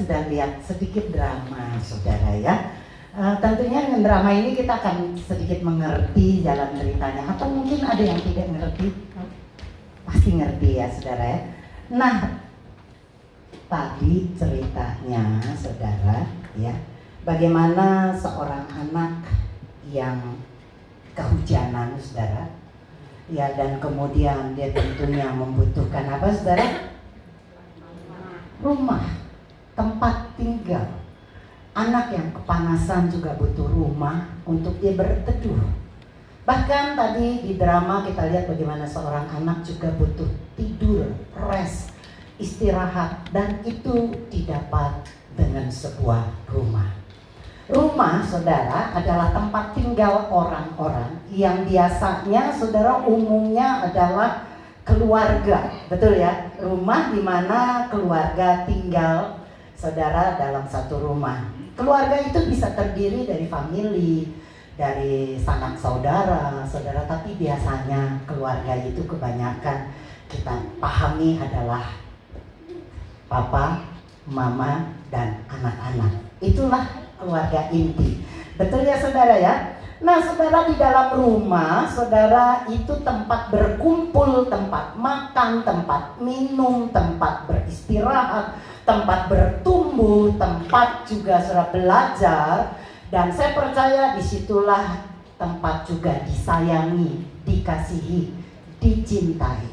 sudah lihat sedikit drama, saudara ya. Tentunya dengan drama ini kita akan sedikit mengerti jalan ceritanya. Atau mungkin ada yang tidak ngerti? Pasti ngerti ya, saudara ya. Nah, tadi ceritanya, saudara ya, bagaimana seorang anak yang kehujanan, saudara ya, dan kemudian dia tentunya membutuhkan apa, saudara? Rumah, tempat tinggal. Anak yang kepanasan juga butuh rumah untuk dia berteduh. Bahkan tadi di drama kita lihat bagaimana seorang anak juga butuh tidur, rest, istirahat, dan itu didapat dengan sebuah rumah. Rumah, saudara, adalah tempat tinggal orang-orang yang biasanya, saudara, umumnya adalah keluarga, betul ya? Rumah di mana keluarga tinggal, saudara, dalam satu rumah. Keluarga itu bisa terdiri dari famili, dari sanak saudara, saudara. Tapi biasanya keluarga itu kebanyakan kita pahami adalah papa, mama, dan anak-anak. Itulah keluarga inti. Betul ya, saudara ya? Nah, saudara, di dalam rumah, saudara, itu tempat berkumpul, tempat makan, tempat minum, tempat beristirahat, tempat bertumbuh, tempat juga saudara belajar. Dan saya percaya disitulah tempat juga disayangi, dikasihi, dicintai.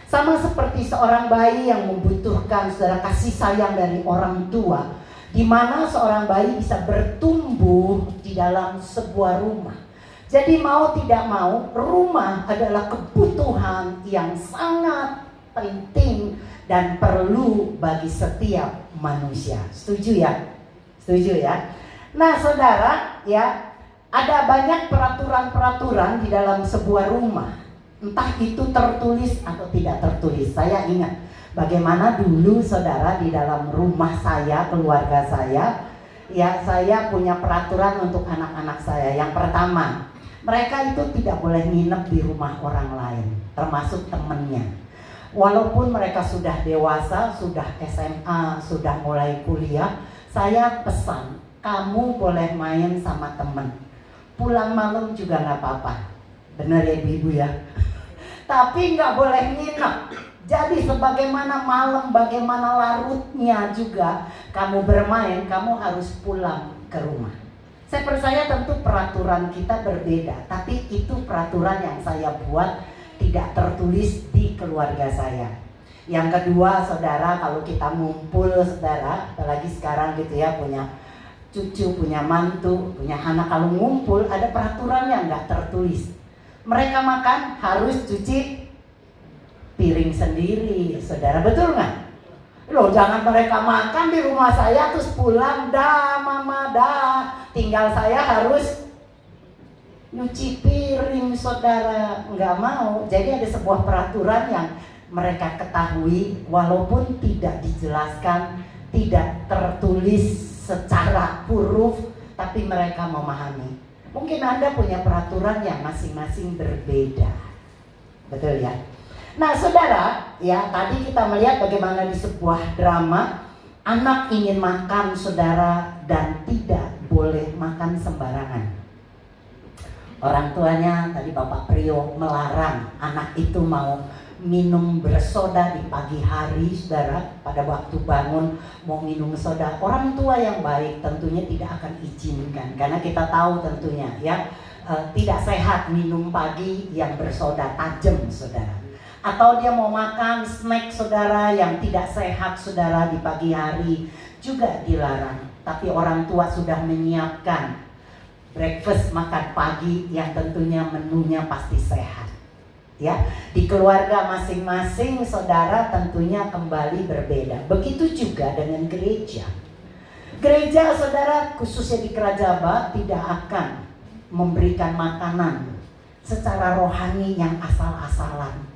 Sama seperti seorang bayi yang membutuhkan saudara kasih sayang dari orang tua, di mana seorang bayi bisa bertumbuh di dalam sebuah rumah. Jadi mau tidak mau, rumah adalah kebutuhan yang sangat penting dan perlu bagi setiap manusia. Setuju ya? Setuju ya? Nah, saudara, ya, ada banyak peraturan-peraturan di dalam sebuah rumah. Entah itu tertulis atau tidak tertulis. Saya ingat bagaimana dulu, saudara, di dalam rumah saya, keluarga saya, ya, saya punya peraturan untuk anak-anak saya. Yang pertama, mereka itu tidak boleh nginep di rumah orang lain, termasuk temannya. Walaupun mereka sudah dewasa, sudah SMA, sudah mulai kuliah, saya pesan, kamu boleh main sama temen, pulang malam juga gak apa-apa. Bener ya ibu-ibu ya? Tapi gak boleh nginep. Jadi sebagaimana malam, bagaimana larutnya juga kamu bermain, kamu harus pulang ke rumah. Saya percaya tentu peraturan kita berbeda, tapi itu peraturan yang saya buat, tidak tertulis di keluarga saya. Yang kedua, saudara, kalau kita ngumpul, saudara, apalagi sekarang gitu ya, punya cucu, punya mantu, punya anak, kalau ngumpul ada peraturannya nggak tertulis. Mereka makan harus cuci piring sendiri, saudara, betul nggak? Loh, jangan mereka makan di rumah saya terus pulang, dah mama dah, tinggal saya harus nyuci piring, saudara, nggak mau. Jadi ada sebuah peraturan yang mereka ketahui walaupun tidak dijelaskan, tidak tertulis secara huruf, tapi mereka memahami. Mungkin Anda punya peraturan yang masing-masing berbeda, betul ya? Nah, saudara, ya, tadi kita melihat bagaimana di sebuah drama anak ingin makan, saudara, dan tidak boleh makan sembarangan. Orang tuanya tadi Bapak Priyo melarang anak itu mau minum bersoda di pagi hari, saudara. Pada waktu bangun mau minum soda, orang tua yang baik tentunya tidak akan izinkan, karena kita tahu tentunya ya, tidak sehat minum pagi yang bersoda tajam, saudara. Atau dia mau makan snack, saudara, yang tidak sehat, saudara, di pagi hari juga dilarang. Tapi orang tua sudah menyiapkan breakfast, makan pagi yang tentunya menunya pasti sehat. Ya, di keluarga masing-masing, saudara, tentunya kembali berbeda. Begitu juga dengan gereja. Gereja, saudara, khususnya di Kerajaan tidak akan memberikan makanan secara rohani yang asal-asalan,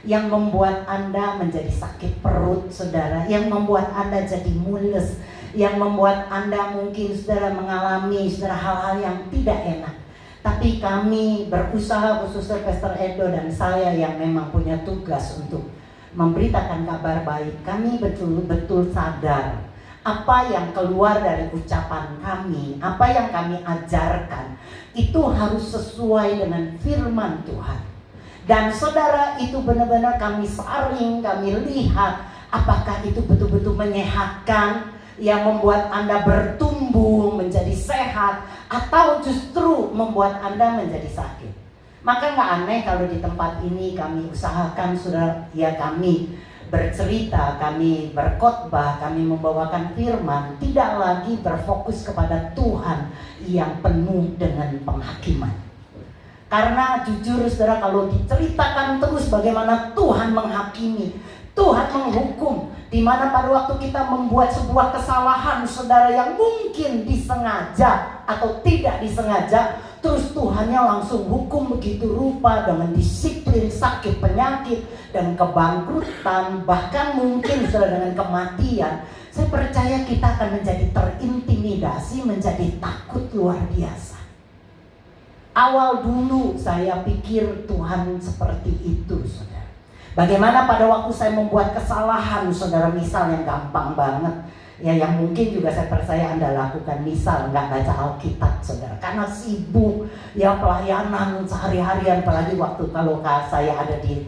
yang membuat Anda menjadi sakit perut, saudara, yang membuat Anda jadi mules, yang membuat Anda mungkin, saudara, mengalami, saudara, hal-hal yang tidak enak. Tapi kami berusaha, khususnya Pastor Edo dan saya yang memang punya tugas untuk memberitakan kabar baik. Kami betul-betul sadar Apa yang keluar dari ucapan kami, apa yang kami ajarkan, itu harus sesuai dengan firman Tuhan. Dan saudara, itu benar-benar kami saring, kami lihat apakah itu betul-betul menyehatkan, yang membuat Anda bertumbuh menjadi sehat, atau justru membuat Anda menjadi sakit. Maka nggak aneh kalau di tempat ini kami usahakan, saudara, ya kami bercerita, kami berkhotbah, kami membawakan firman, tidak lagi berfokus kepada Tuhan yang penuh dengan penghakiman. Karena jujur saudara, kalau diceritakan terus bagaimana Tuhan menghakimi, Tuhan menghukum, di mana pada waktu kita membuat sebuah kesalahan saudara yang mungkin disengaja atau tidak disengaja, terus Tuhannya langsung hukum begitu rupa dengan disiplin, sakit, penyakit, dan kebangkrutan, bahkan mungkin saudara dengan kematian. Saya percaya kita akan menjadi terintimidasi, menjadi takut luar biasa. Awal dulu saya pikir Tuhan seperti itu, saudara. Bagaimana pada waktu saya membuat kesalahan, saudara, misal yang gampang banget, ya yang mungkin juga saya percaya Anda lakukan, misal nggak baca Alkitab, saudara, karena sibuk, ya pelayanan sehari-harian, apalagi waktu kalau saya ada di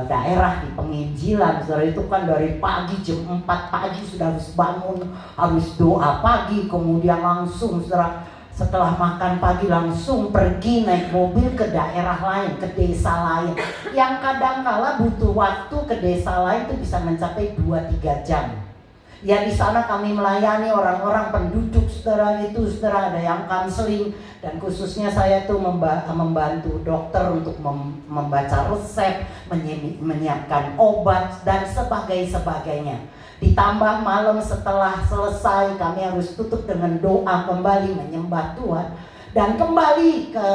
daerah di penginjilan, saudara, itu kan dari pagi jam 4 pagi sudah harus bangun, harus doa pagi, kemudian langsung saudara setelah makan pagi langsung pergi naik mobil ke daerah lain, ke desa lain, yang kadang-kala butuh waktu ke desa lain itu bisa mencapai 2-3 jam. Ya di sana kami melayani orang-orang penduduk, saudara, itu saudara, ada yang konseling, dan khususnya saya tuh membantu dokter untuk membaca resep, menyiapkan obat dan sebagainya. Ditambah malam setelah selesai kami harus tutup dengan doa kembali, menyembah Tuhan, dan kembali ke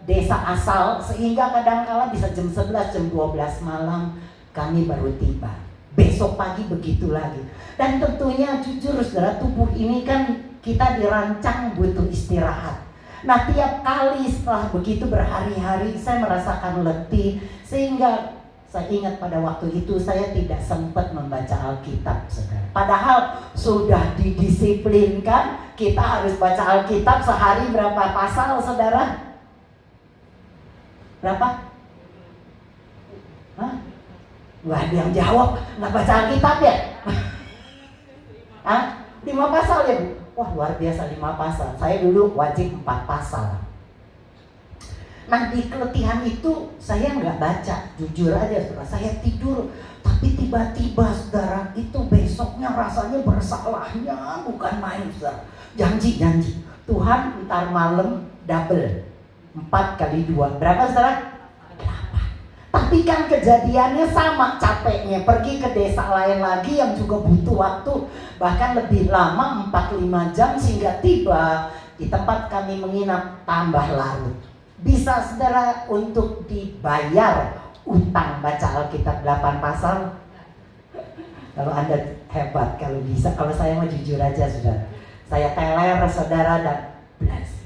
desa asal, sehingga kadang-kala bisa jam 11, jam 12 malam kami baru tiba. Besok pagi begitu lagi. Dan tentunya jujur saudara, tubuh ini kan kita dirancang butuh istirahat. Nah tiap kali setelah begitu berhari-hari saya merasakan letih, sehingga saya ingat pada waktu itu saya tidak sempat membaca Alkitab, saudara. Padahal sudah didisiplinkan, kita harus baca Alkitab sehari berapa pasal, saudara? Berapa? Hah? Nggak ada yang jawab, nggak baca Alkitab ya? Hah? 5 pasal ya, Bu? Wah luar biasa, 5 pasal. Saya dulu wajib 4 pasal. Nah di keletihan itu saya nggak baca, jujur aja saudara, saya tidur. Tapi tiba-tiba saudara, itu besoknya rasanya bersalahnya bukan main, saudara. Janji Tuhan ntar malam double, 4 kali 2, berapa saudara? 8. Tapi kan kejadiannya sama capeknya, pergi ke desa lain lagi yang juga butuh waktu, bahkan lebih lama 4-5 jam, sehingga tiba di tempat kami menginap tambah larut. Bisa saudara untuk dibayar utang baca Alkitab 8 pasal? Kalau Anda hebat, kalau bisa. Kalau saya mau jujur aja saudara, saya teler saudara dan bless.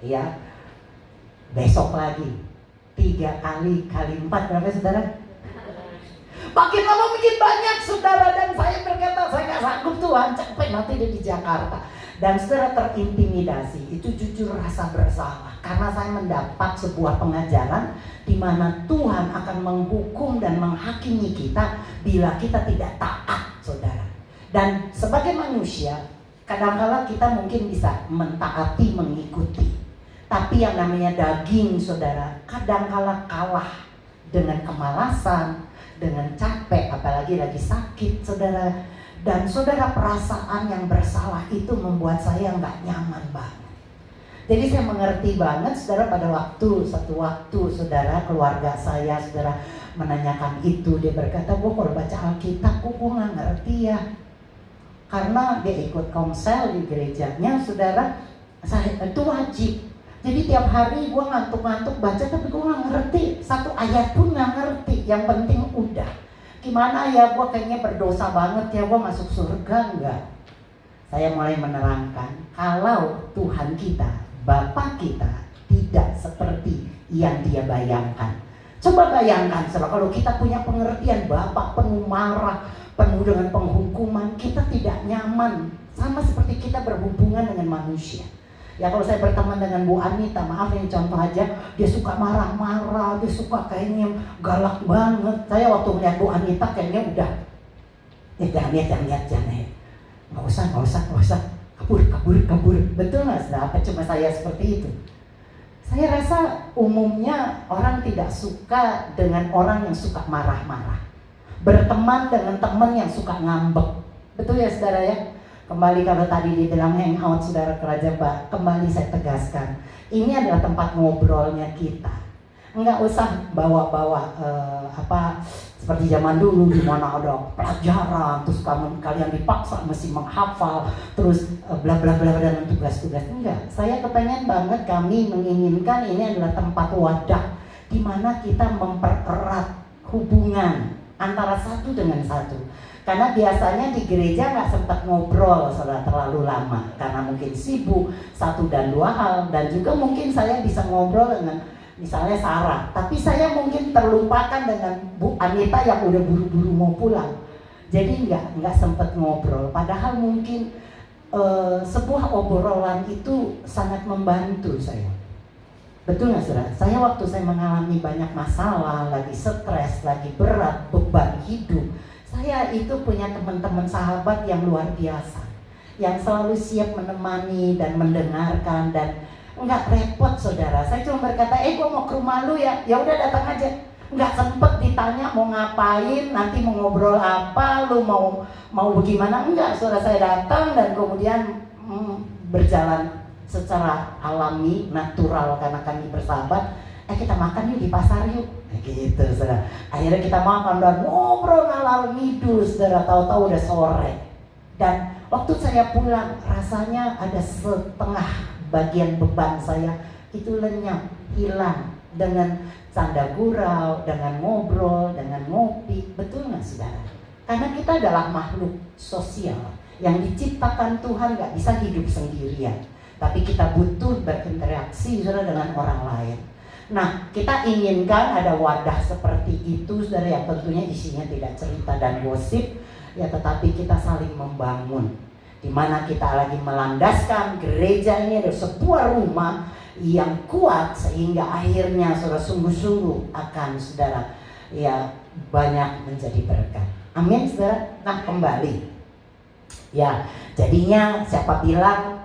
Ya, besok lagi 3 kali 4 berapa saudara? Makin lama makin banyak saudara, dan saya berkata saya gak sanggup Tuhan, capek nanti dia di Jakarta. Dan saudara terintimidasi, itu jujur rasa bersalah. Karena saya mendapat sebuah pengajaran di mana Tuhan akan menghukum dan menghakimi kita bila kita tidak taat, saudara. Dan sebagai manusia, kadang-kala kita mungkin bisa mentaati, mengikuti. Tapi yang namanya daging, saudara, kadang-kala kalah dengan kemalasan, dengan capek, apalagi lagi sakit, saudara. Dan saudara, perasaan yang bersalah itu membuat saya nggak nyaman banget. Jadi saya mengerti banget saudara, pada satu waktu saudara, keluarga saya saudara menanyakan itu. Dia berkata, "Bu, kalau baca Alkitab kok gue nggak ngerti ya." Karena dia ikut komsel di gerejanya saudara, itu wajib. Jadi tiap hari gue ngantuk-ngantuk baca, tapi gue nggak ngerti, 1 ayat pun nggak ngerti. Yang penting udah, gimana ya, gue kayaknya berdosa banget ya, gue masuk surga enggak? Saya mulai menerangkan, kalau Tuhan kita, Bapa kita tidak seperti yang dia bayangkan. Coba bayangkan, saudara, kalau kita punya pengertian Bapa penuh marah, penuh dengan penghukuman, kita tidak nyaman. Sama seperti kita berhubungan dengan manusia. Ya kalau saya berteman dengan Bu Anita, maaf ini contoh aja, dia suka marah-marah, dia suka kayaknya galak banget. Saya waktu melihat Bu Anita kayaknya udah, jangan lihat. Nggak usah. Kabur. Betul nggak? Apa cuma saya seperti itu? Saya rasa umumnya orang tidak suka dengan orang yang suka marah-marah. Berteman dengan teman yang suka ngambek. Betul ya saudara ya? Kembali kalau tadi dibilang hangout saudara kerajaan, kembali saya tegaskan, ini adalah tempat ngobrolnya kita. Enggak usah bawa-bawa seperti zaman dulu di mana ada pelajaran, terus kalian dipaksa mesti menghafal, terus bla bla bla dengan tugas-tugas. Enggak, saya kepengen banget, kami menginginkan ini adalah tempat wadah di mana kita mempererat hubungan antara satu dengan satu. Karena biasanya di gereja nggak sempat ngobrol saudara terlalu lama karena mungkin sibuk 1 dan 2 hal, dan juga mungkin saya bisa ngobrol dengan misalnya Sarah, tapi saya mungkin terlupakan dengan Bu Anita yang udah buru-buru mau pulang, jadi nggak sempat ngobrol. Padahal mungkin sebuah obrolan itu sangat membantu saya. Betul nggak saudara? Saya waktu saya mengalami banyak masalah, lagi stres, lagi berat, beban hidup, saya itu punya teman-teman sahabat yang luar biasa, yang selalu siap menemani dan mendengarkan, dan enggak repot saudara. Saya cuma berkata, gue mau ke rumah lu ya udah datang aja. Enggak sempet ditanya mau ngapain, nanti mau ngobrol apa, lu mau bagaimana, enggak. Saudara, saya datang dan kemudian berjalan secara alami, natural karena kami bersahabat. Kita makan yuk di pasar yuk, gitu saudara. Akhirnya kita makan dan ngobrol ngalor ngidul saudara, tahu-tahu udah sore. Dan waktu saya pulang rasanya ada setengah bagian beban saya itu lenyap, hilang dengan canda gurau, dengan ngobrol, dengan ngopi. Betul nggak saudara? Karena kita adalah makhluk sosial yang diciptakan Tuhan, nggak bisa hidup sendirian, tapi kita butuh berinteraksi saudara dengan orang lain. Nah, kita inginkan ada wadah seperti itu saudara, yang tentunya isinya tidak cerita dan gosip ya, tetapi kita saling membangun, di mana kita lagi melandaskan gereja ini ada sebuah rumah yang kuat, sehingga akhirnya saudara sungguh-sungguh akan saudara ya banyak menjadi berkat. Amin saudara. Nah, kembali ya, jadinya siapa bilang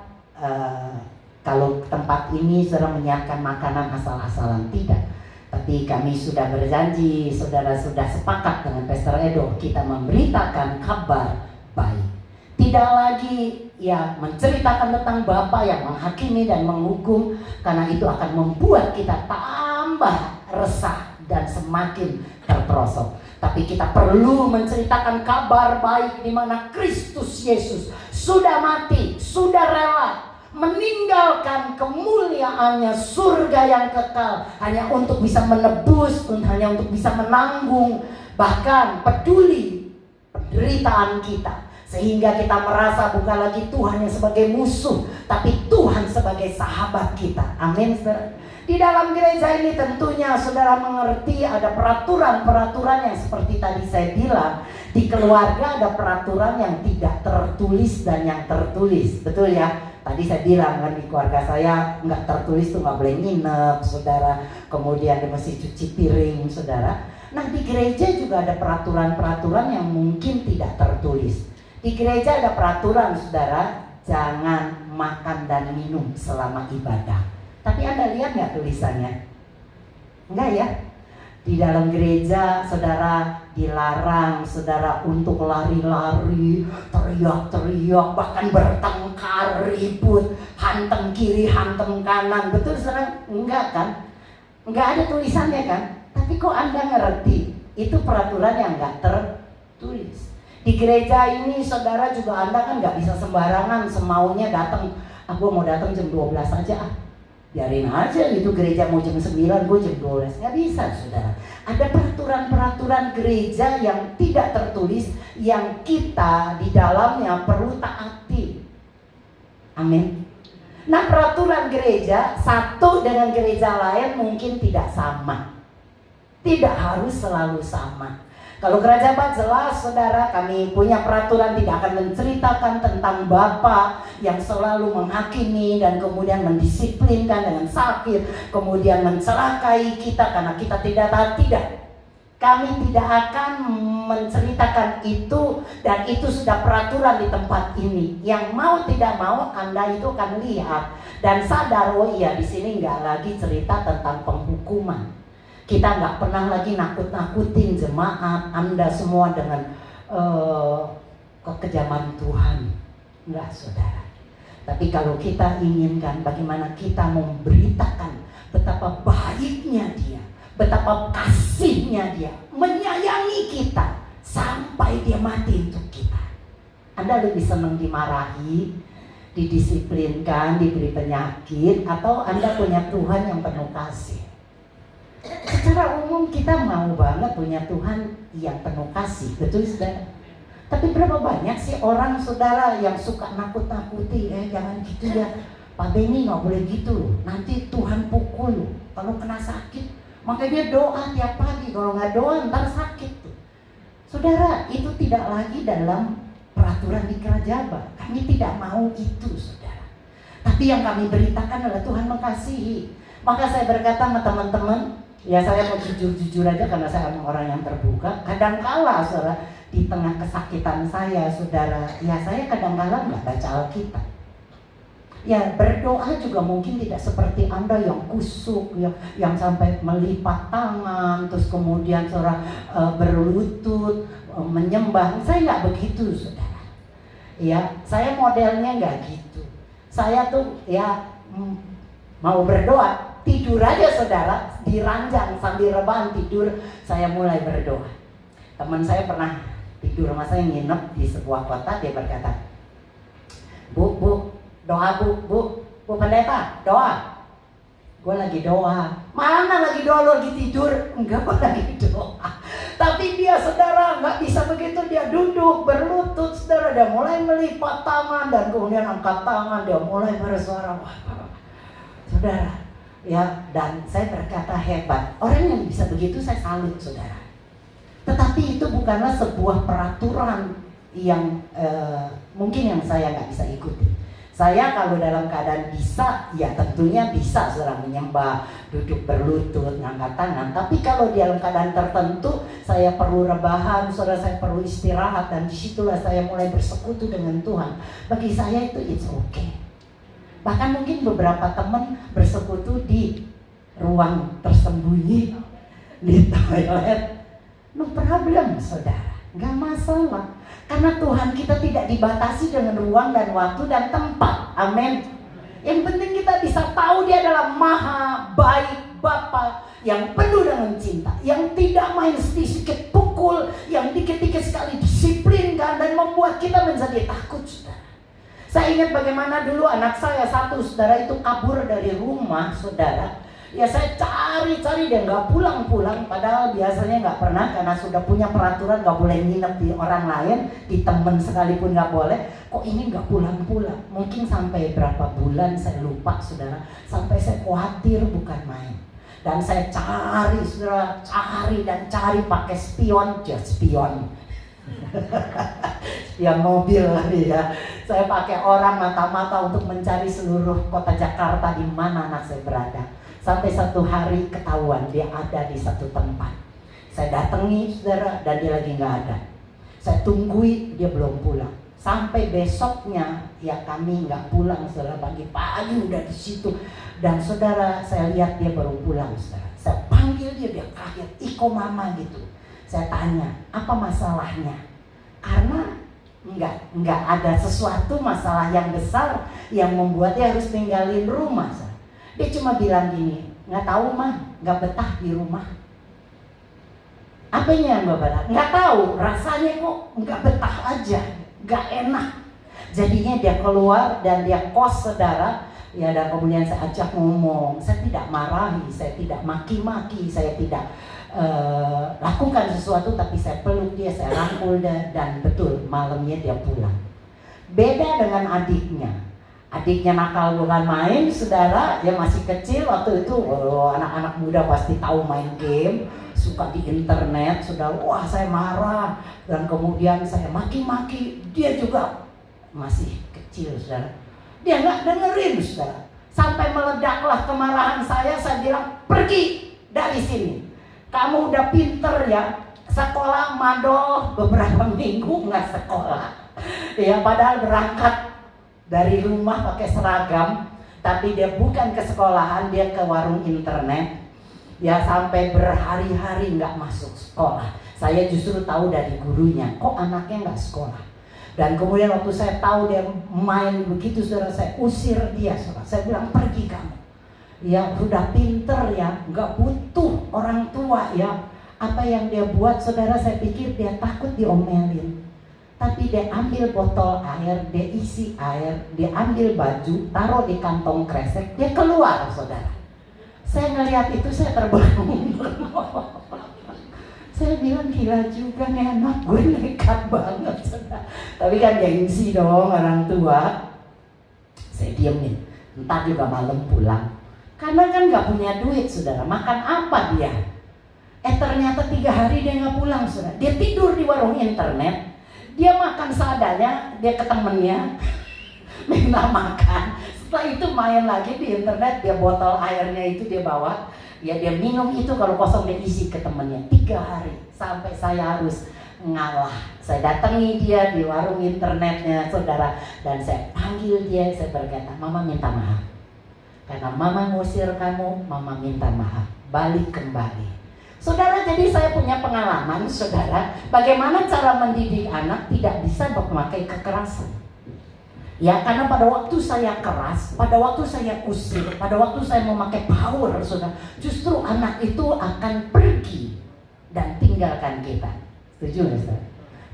kalau tempat ini saudara menyiapkan makanan asal-asalan, tidak. Tapi kami sudah berjanji, saudara sudah sepakat dengan Pastor Edo, kita memberitakan kabar baik. Tidak lagi ya menceritakan tentang Bapa yang menghakimi dan menghukum, karena itu akan membuat kita tambah resah dan semakin terperosok. Tapi kita perlu menceritakan kabar baik di mana Kristus Yesus sudah mati, sudah rela meninggalkan kemuliaannya, surga yang kekal, hanya untuk bisa menebus, hanya untuk bisa menanggung, bahkan peduli penderitaan kita, sehingga kita merasa bukan lagi Tuhan yang sebagai musuh, tapi Tuhan sebagai sahabat kita. Amin saudara. Di dalam gereja ini tentunya saudara mengerti ada peraturan-peraturan yang seperti tadi saya bilang. Di keluarga ada peraturan yang tidak tertulis dan yang tertulis, betul ya? Tadi saya bilang kan di keluarga saya nggak tertulis tuh nggak boleh nginep saudara, kemudian dia mesti cuci piring saudara. Nah, di gereja juga ada peraturan-peraturan yang mungkin tidak tertulis. Di gereja ada peraturan saudara, jangan makan dan minum selama ibadah. Tapi Anda lihat nggak tulisannya? Enggak ya? Di dalam gereja saudara dilarang saudara untuk lari-lari, teriak-teriak, bahkan bertengkar, ribut, hantem kiri, hantem kanan. Betul saudara? Enggak kan? Enggak ada tulisannya kan? Tapi kok Anda ngerti? Itu peraturan yang enggak tertulis. Di gereja ini saudara juga Anda kan nggak bisa sembarangan semaunya datang. Aku mau datang jam 12 aja biarin aja gitu, gereja mau jam 9, gue jam 12. Nggak bisa saudara. Ada peraturan-peraturan gereja yang tidak tertulis, yang kita di dalamnya perlu taati. Amin. Nah, peraturan gereja satu dengan gereja lain mungkin tidak sama, tidak harus selalu sama. Kalau Kerajaban jelas saudara, kami punya peraturan tidak akan menceritakan tentang Bapa yang selalu menghakimi dan kemudian mendisiplinkan dengan sakit, kemudian mencelakai kita karena kita tidak taat. Tidak. Kami tidak akan menceritakan itu, dan itu sudah peraturan di tempat ini. Yang mau tidak mau Anda itu akan lihat dan sadar, oh iya di sini nggak lagi cerita tentang penghukuman. Kita nggak pernah lagi nakut-nakutin jemaat Anda semua dengan kekejaman Tuhan. Enggak saudara. Tapi kalau kita inginkan bagaimana kita memberitakan betapa baiknya Dia, betapa kasihnya Dia, menyayangi kita sampai Dia mati untuk kita. Anda lebih senang dimarahi, didisiplinkan, diberi penyakit, atau Anda punya Tuhan yang penuh kasih? Secara umum kita mau banget punya Tuhan yang penuh kasih, betul saudara? Tapi berapa banyak sih orang saudara yang suka nakut-nakuti, jangan gitu ya, Pak Benny nggak boleh gitu, nanti Tuhan pukul kalau kena sakit. Makanya doa tiap pagi, kalau nggak doa ntar sakit tuh. Saudara, itu tidak lagi dalam peraturan di Kerajaban. Kami tidak mau itu saudara. Tapi yang kami beritakan adalah Tuhan mengasihi. Maka saya berkata sama teman-teman, ya saya mau jujur-jujur aja karena saya orang yang terbuka. Kadangkala saudara, di tengah kesakitan saya saudara, ya saya kadangkala nggak baca Alkitab. Ya berdoa juga mungkin tidak seperti Anda yang kusuk, yang sampai melipat tangan, terus kemudian saudara berlutut, menyembah. Saya nggak begitu saudara. Ya saya modelnya nggak gitu. Saya tuh ya mau berdoa, tidur aja saudara, di ranjang sambil rebahan tidur, saya mulai berdoa. Teman saya pernah tidur sama saya, nginep di sebuah kota, dia berkata, Bu, doa Bu pendeta, doa. Gue lagi doa. Mana lagi doa, lo lagi tidur? Enggak, gue lagi doa. Tapi dia saudara nggak bisa begitu, dia duduk berlutut saudara, dia mulai melipat tangan dan kemudian angkat tangan, dia mulai bersuara. Wah, saudara. Ya, dan saya berkata hebat. Orang yang bisa begitu saya salut saudara. Tetapi itu bukanlah sebuah peraturan yang mungkin yang saya nggak bisa ikuti. Saya kalau dalam keadaan bisa, ya tentunya bisa saudara menyembah, duduk berlutut, ngangkat tangan. Tapi kalau dalam keadaan tertentu, saya perlu rebahan, saudara, saya perlu istirahat, dan disitulah saya mulai bersekutu dengan Tuhan. Bagi saya itu it's okay. Bahkan mungkin beberapa teman bersekutu di ruang tersembunyi, di toilet. No problem saudara, gak masalah. Karena Tuhan kita tidak dibatasi dengan ruang dan waktu dan tempat. Amin. Yang penting kita bisa tahu Dia adalah maha baik Bapa yang penuh dengan cinta, yang tidak main sedikit pukul, yang dikit-dikit sekali disiplinkan dan membuat kita menjadi takut saudara. Saya ingat bagaimana dulu anak saya satu saudara itu kabur dari rumah saudara. Ya saya cari-cari dia nggak pulang-pulang, padahal biasanya nggak pernah karena sudah punya peraturan nggak boleh nginep di orang lain, di teman sekalipun nggak boleh. Kok ini nggak pulang-pulang? Mungkin sampai berapa bulan saya lupa saudara, sampai saya khawatir bukan main. Dan saya cari saudara, cari pakai spion, spion mobil ya. Saya pakai orang mata-mata untuk mencari seluruh kota Jakarta di mana anak saya berada. Sampai satu hari ketahuan dia ada di satu tempat. Saya datangi saudara dan dia lagi nggak ada. Saya tunggui dia belum pulang. Sampai besoknya ya kami nggak pulang saudara, pagi-pagi udah di situ. Dan saudara saya lihat dia baru pulang saudara. Saya panggil dia kaget, iko mama gitu. Saya tanya apa masalahnya? Karena nggak ada sesuatu masalah yang besar yang membuat dia harus tinggalin rumah. Dia cuma bilang gini, nggak tahu mah, nggak betah di rumah. Apanya yang nggak betah? Nggak tahu, rasanya kok nggak betah aja, nggak enak. Jadinya dia keluar dan dia kos saudara. Ya dan kemudian saya ajak ngomong, saya tidak marahi, saya tidak maki-maki, saya tidak lakukan sesuatu, tapi saya peluk dia, saya rangkul dia, dan betul malamnya dia pulang. Beda dengan adiknya. Adiknya nakal bukan main, saudara, dia masih kecil waktu itu. Anak-anak muda pasti tahu main game, suka di internet, sudah wah saya marah dan kemudian saya maki-maki, dia juga masih kecil saudara, dia nggak dengerin saudara, sampai meledaklah kemarahan saya bilang pergi dari sini, kamu udah pinter ya, sekolah madol beberapa minggu nggak sekolah, ya padahal berangkat dari rumah pakai seragam, tapi dia bukan ke sekolahan, dia ke warung internet. Ya sampai berhari-hari nggak masuk sekolah. Saya justru tahu dari gurunya, kok anaknya nggak sekolah. Dan kemudian waktu saya tahu dia main begitu, saudara, saya usir dia, saudara. Saya bilang pergi kamu. Ya sudah pinter ya, nggak butuh orang tua ya. Apa yang dia buat, saudara, saya pikir dia takut diomelin. Tapi dia ambil botol air, dia isi air, dia ambil baju, taruh di kantong kresek, dia keluar, saudara. Saya ngeliat itu, saya terbangun. Saya bilang gila juga nih anak, gue nekat banget, saudara. Tapi kan gengsi dong orang tua. Saya diemin, entar juga malam pulang. Karena kan gak punya duit, saudara. Makan apa dia? Ternyata 3 hari dia gak pulang, saudara. Dia tidur di warung internet. Dia makan seadanya, dia ke temennya minta makan. Setelah itu main lagi di internet, dia botol airnya itu dia bawa, ya dia minum itu, kalau kosong dia isi ke temennya. 3 hari sampai saya harus ngalah. Saya datangi dia di warung internetnya, saudara, dan saya panggil dia, saya berkata, mama minta maaf karena mama ngusir kamu, mama minta maaf, balik kembali. Saudara, jadi saya punya pengalaman, saudara, bagaimana cara mendidik anak tidak bisa memakai kekerasan. Ya, karena pada waktu saya keras, pada waktu saya usir, pada waktu saya memakai power, saudara, justru anak itu akan pergi dan tinggalkan kita. Setuju nggak, saudara?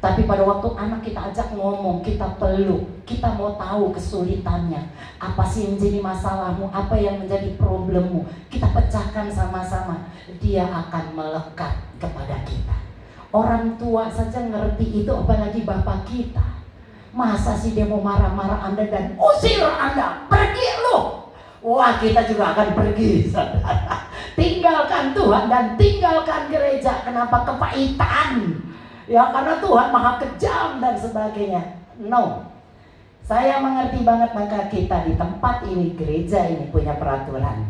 Tapi pada waktu anak kita ajak ngomong, kita peluk, kita mau tahu kesulitannya, apa sih yang menjadi masalahmu, apa yang menjadi problemmu, kita pecahkan sama-sama, dia akan melekat kepada kita. Orang tua saja ngerti itu, apalagi bapak kita. Masa sih dia mau marah-marah Anda dan usir Anda, pergi lu. Wah, kita juga akan pergi, saudara. Tinggalkan Tuhan dan tinggalkan gereja. Kenapa? Kepahitan. Ya karena Tuhan maha kejam dan sebagainya. No. Saya mengerti banget, maka kita di tempat ini, gereja ini punya peraturan.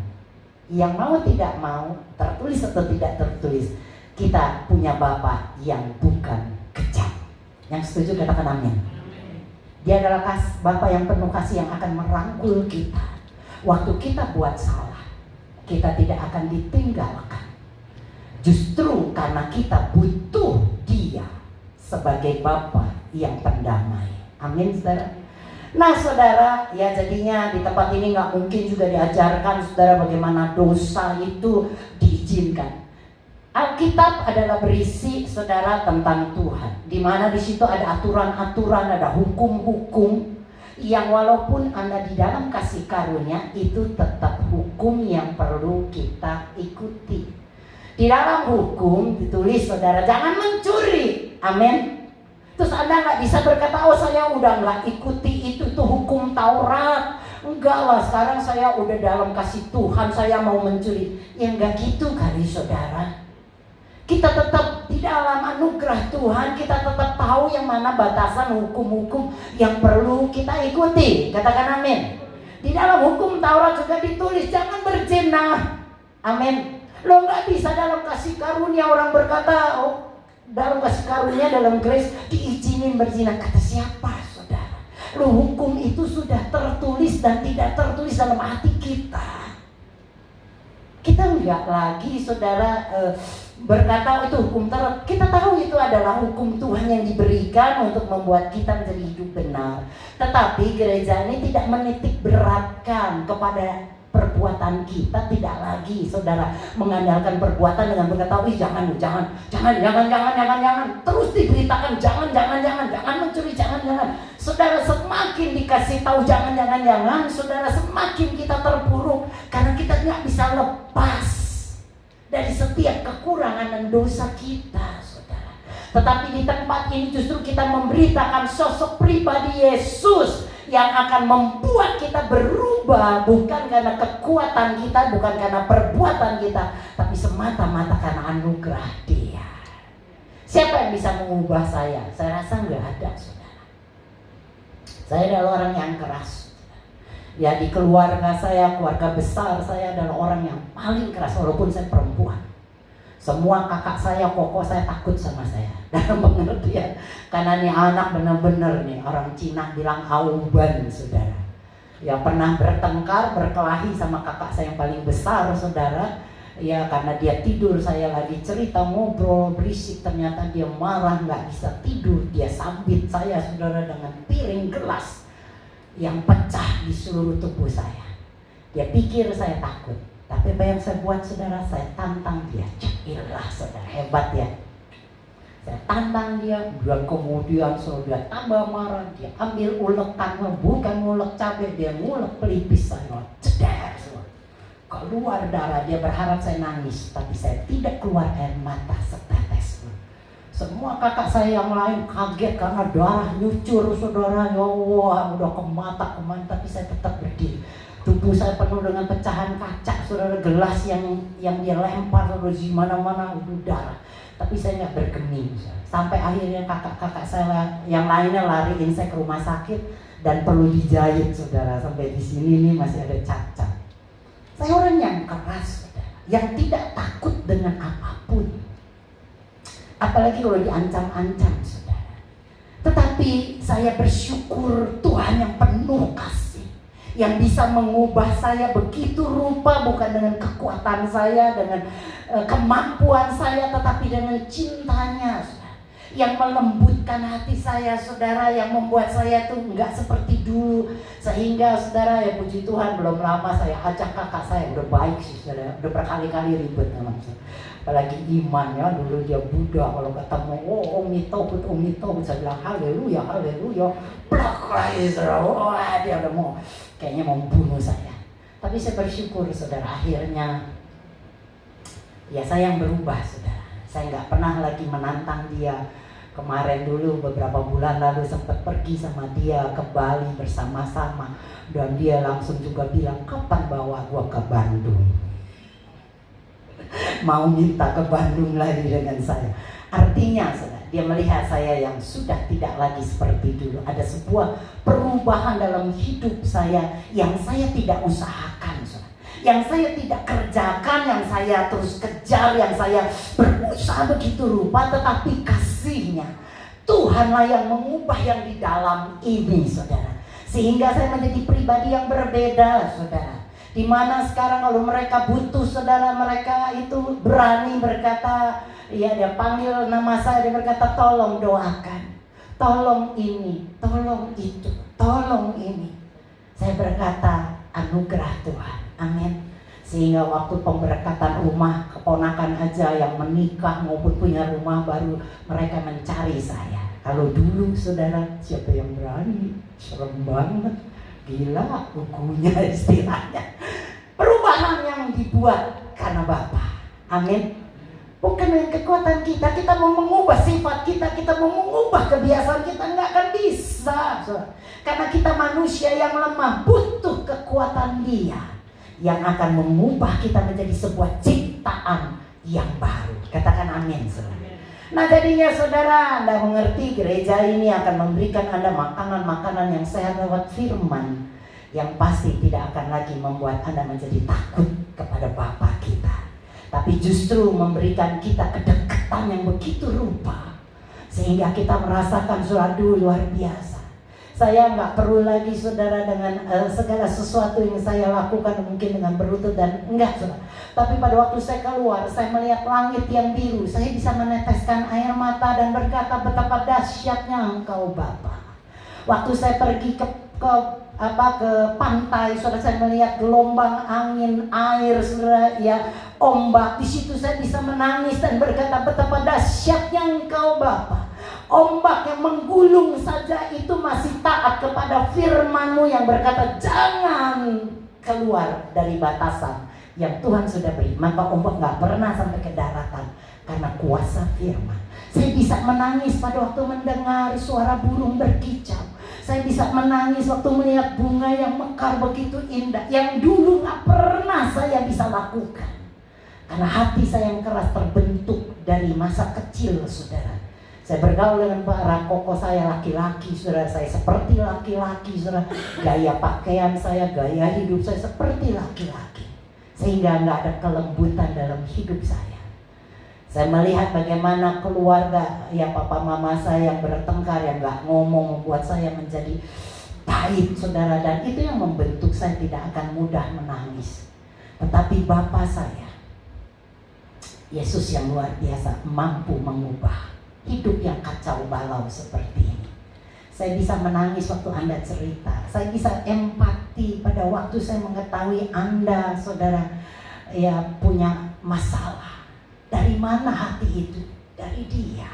Yang mau tidak mau, tertulis atau tidak tertulis, kita punya Bapa yang bukan kejam. Yang setuju katakan amin. Dia adalah Bapa yang penuh kasih, yang akan merangkul kita. Waktu kita buat salah, kita tidak akan ditinggalkan. Justru karena kita butuh Dia sebagai Bapa yang pendamai. Amin, saudara. Nah, saudara, ya jadinya di tempat ini nggak mungkin juga diajarkan, saudara, bagaimana dosa itu diizinkan. Alkitab adalah berisi, saudara, tentang Tuhan, di mana di situ ada aturan-aturan, ada hukum-hukum yang walaupun Anda di dalam kasih karunia, itu tetap hukum yang perlu kita ikuti. Di dalam hukum ditulis, saudara, jangan mencuri. Amin. Terus Anda nggak bisa berkata, oh saya udah nggak ikuti itu tuh hukum Taurat. Enggak lah, sekarang saya udah dalam kasih Tuhan, saya mau mencuri. Ya enggak gitu kali, saudara. Kita tetap di dalam anugerah Tuhan, kita tetap tahu yang mana batasan hukum-hukum yang perlu kita ikuti. Katakan amin. Di dalam hukum Taurat juga ditulis jangan berzina. Amin. Lo nggak bisa dalam kasih karunia orang berkata, oh dalam kasih karunia, dalam grace diizinin berzina. Kata siapa, saudara? Lo hukum itu sudah tertulis dan tidak tertulis dalam hati kita. Kita enggak lagi, saudara, berkata itu hukum Taurat. Kita tahu itu adalah hukum Tuhan yang diberikan untuk membuat kita menjadi hidup benar. Tetapi gereja ini tidak menitik beratkan kepada perbuatan kita, tidak lagi, saudara, mengandalkan perbuatan dengan berkata, wih jangan, terus diberitakan jangan mencuri, jangan. Saudara, semakin dikasih tahu jangan, saudara, semakin kita terpuruk karena kita nggak bisa lepas dari setiap kekurangan dan dosa kita, saudara. Tetapi di tempat ini justru kita memberitakan sosok pribadi Yesus yang akan membuat kita berubah bukan karena kekuatan kita, bukan karena perbuatan kita, tapi semata-mata karena anugerah Dia. Siapa yang bisa mengubah saya? Saya rasa nggak ada, saudara. Saya adalah orang yang keras. Ya, di keluarga saya, keluarga besar saya adalah orang yang paling keras walaupun saya perempuan. Semua kakak saya, koko saya takut sama saya. Dalam pengertian, karena nih anak benar-benar nih, orang Cina bilang auban, saudara. Ya, pernah bertengkar, berkelahi sama kakak saya yang paling besar, saudara. Ya, karena dia tidur, saya lagi cerita, ngobrol, berisik. Ternyata dia marah, nggak bisa tidur. Dia sambit saya, saudara, dengan piring gelas yang pecah di seluruh tubuh saya. Dia pikir saya takut. Tapi apa yang saya buat, saudara? Saya tantang dia. Iyalah, saudara, hebat ya. Saya tantang dia, dan kemudian saudara tambah marah. Dia ambil ulekan, bukan ngulek cabai, dia ngulek pelipis saya. Ceder, saudara. Keluar darah. Dia berharap saya nangis, tapi saya tidak keluar air mata setetes pun. Semua kakak saya yang lain kaget karena darah nyucur, saudara. Ya Allah, udah ke mata, tapi saya tetap berdiri. Tubuh saya penuh dengan pecahan kaca, saudara, gelas yang dia lempar di mana-mana darah. Tapi saya nggak bergeming. Sampai akhirnya kakak-kakak saya yang lainnya lariin saya ke rumah sakit dan perlu dijahit, saudara. Sampai di sini nih masih ada cacat. Saya orang yang keras, saudara, yang tidak takut dengan apapun. Apalagi kalau diancam-ancam, saudara. Tetapi saya bersyukur Tuhan yang penuh kasih, yang bisa mengubah saya begitu rupa, bukan dengan kekuatan saya, dengan kemampuan saya, tetapi dengan cintanya, saudara, yang melembutkan hati saya, saudara, yang membuat saya tuh nggak seperti dulu. Sehingga, saudara, ya puji Tuhan, belum lama saya ajak kakak saya, udah baik sih, saudara, udah berkali-kali ribet sama saya. Apalagi Iman, ya, dulu dia Buddha, kalau ketemu, Umi Tobut, saya bilang haleluya, plak lagi, saudara. Wah, dia udah mau, kayaknya mau bunuh saya. Tapi saya bersyukur, saudara, akhirnya ya saya yang berubah, saudara. Saya nggak pernah lagi menantang dia. Kemarin dulu beberapa bulan lalu sempat pergi sama dia ke Bali bersama-sama, dan dia langsung juga bilang, kapan bawa gua ke Bandung? Mau minta ke Bandung lagi dengan saya. Artinya, saudara, dia melihat saya yang sudah tidak lagi seperti dulu. Ada sebuah perubahan dalam hidup saya yang saya tidak usahakan, saudara, yang saya tidak kerjakan, yang saya terus kejar, yang saya berusaha begitu rupa. Tetapi kasihnya Tuhanlah yang mengubah yang di dalam ini, saudara, sehingga saya menjadi pribadi yang berbeda, saudara. Dimana sekarang kalau mereka butuh, saudara, mereka itu berani berkata, ya, dia panggil nama saya, dia berkata, tolong doakan, tolong ini, tolong itu, tolong ini. Saya berkata, anugerah Tuhan, amin. Sehingga waktu pemberkatan rumah, keponakan aja yang menikah maupun punya rumah baru, mereka mencari saya. Kalau dulu, saudara, siapa yang berani? Serem banget, gila kukunya istilahnya. Perubahan yang dibuat karena Bapa, amin. Bukan dengan kekuatan kita, kita mau mengubah sifat kita mau mengubah kebiasaan kita, nggak akan bisa, saudara. Karena kita manusia yang lemah, butuh kekuatan Dia yang akan mengubah kita menjadi sebuah ciptaan yang baru. Katakan amin, saudara. Nah, jadinya, saudara, Anda mengerti, gereja ini akan memberikan Anda makanan-makanan yang sehat lewat firman, yang pasti tidak akan lagi membuat Anda menjadi takut kepada Bapa kita, tapi justru memberikan kita kedekatan yang begitu rupa, sehingga kita merasakan suatu luar biasa. Saya nggak perlu lagi, saudara, dengan segala sesuatu yang saya lakukan mungkin dengan berlutut dan enggak, saudara. Tapi pada waktu saya keluar, saya melihat langit yang biru, saya bisa meneteskan air mata dan berkata, betapa dahsyatnya Engkau, Bapa. Waktu saya pergi ke pantai, saudara, saya melihat gelombang angin, air, saudara, ya, ombak. Di situ saya bisa menangis dan berkata, betapa dahsyatnya Engkau, Bapa. Ombak yang menggulung saja itu masih taat kepada firman-Mu yang berkata, jangan keluar dari batasan yang Tuhan sudah beri. Maka ombak gak pernah sampai ke daratan karena kuasa firman. Saya bisa menangis pada waktu mendengar suara burung berkicau. Saya bisa menangis waktu melihat bunga yang mekar begitu indah, yang dulu gak pernah saya bisa lakukan. Karena hati saya yang keras terbentuk dari masa kecil, saudara. Saya bergaul dengan para koko saya laki-laki, saudara. Saya seperti laki-laki, saudara. Gaya pakaian saya, gaya hidup saya seperti laki-laki. Sehingga gak ada kelembutan dalam hidup saya. Saya melihat bagaimana keluarga, ya papa mama saya yang bertengkar, yang gak ngomong, membuat saya menjadi pahit, saudara. Dan itu yang membentuk saya tidak akan mudah menangis. Tetapi Bapa saya, Yesus yang luar biasa, mampu mengubah hidup yang kacau balau seperti ini. Saya bisa menangis waktu Anda cerita. Saya bisa empati pada waktu saya mengetahui Anda, saudara, ya punya masalah. Dari mana hati itu? Dari Dia.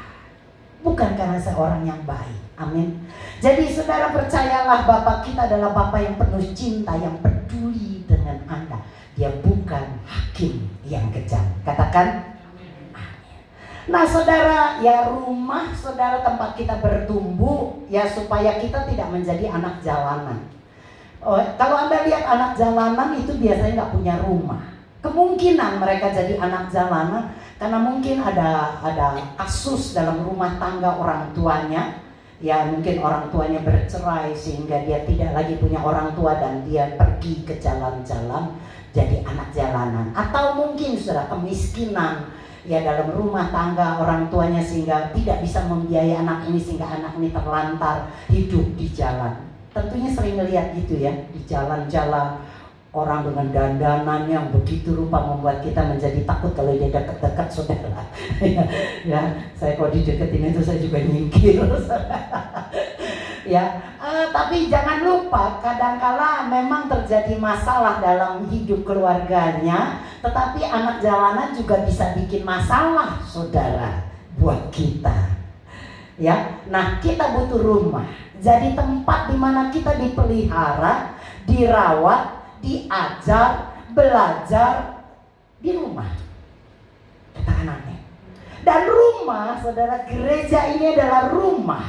Bukan karena saya orang yang baik. Amin. Jadi saudara percayalah, Bapa kita adalah Bapa yang penuh cinta, yang peduli dengan Anda. Dia bukan hakim yang kejam. Katakan amin. Nah saudara, ya rumah saudara tempat kita bertumbuh, ya supaya kita tidak menjadi anak jalanan. Kalau Anda lihat anak jalanan itu biasanya nggak punya rumah. Kemungkinan mereka jadi anak jalanan karena mungkin ada kasus dalam rumah tangga orang tuanya. Ya mungkin orang tuanya bercerai sehingga dia tidak lagi punya orang tua dan dia pergi ke jalan-jalan jadi anak jalanan. Atau mungkin sudah kemiskinan ya dalam rumah tangga orang tuanya sehingga tidak bisa membiayai anak ini, sehingga anak ini terlantar hidup di jalan. Tentunya sering melihat gitu ya, di jalan-jalan orang dengan dandanan yang begitu rupa membuat kita menjadi takut kalau dia dekat-dekat, saudara. Ya, saya kalau dideketin itu saya juga nyingkir. Ya, tapi jangan lupa kadangkala memang terjadi masalah dalam hidup keluarganya, tetapi anak jalanan juga bisa bikin masalah, saudara, buat kita. Ya, nah kita butuh rumah. Jadi tempat di mana kita dipelihara, dirawat, diajar, belajar di rumah. Katakan amin. Dan rumah, saudara, gereja ini adalah rumah.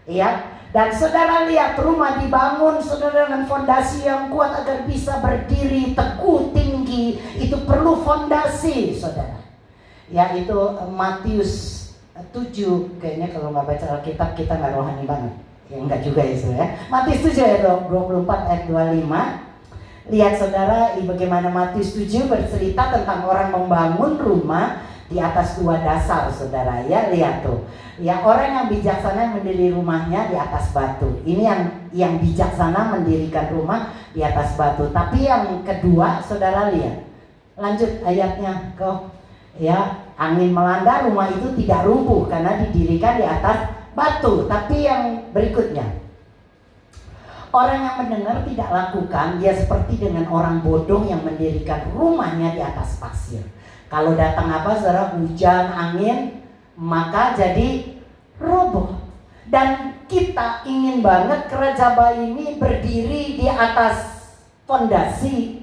Ya, dan saudara lihat rumah dibangun saudara dengan fondasi yang kuat agar bisa berdiri teguh tinggi. Itu perlu fondasi, saudara. Ya, itu Matius 7. Kayaknya kalau nggak baca Alkitab kita nggak rohani banget. Ya enggak juga ya saudara. Matius 7 ayat 24 ayat 25. Lihat saudara, bagaimana Matius 7 bercerita tentang orang membangun rumah di atas dua dasar, saudara. Ya, lihat tuh. Ya, orang yang bijaksana mendirikan rumahnya di atas batu. Ini yang bijaksana mendirikan rumah di atas batu. Tapi yang kedua, saudara lihat. Lanjut ayatnya ke ya, angin melanda rumah itu tidak runtuh karena didirikan di atas batu. Tapi yang berikutnya, orang yang mendengar tidak lakukan, dia seperti dengan orang bodoh yang mendirikan rumahnya di atas pasir. Kalau datang apa, saudara, hujan, angin, maka jadi roboh. Dan kita ingin banget Gereja Bayi ini berdiri di atas fondasi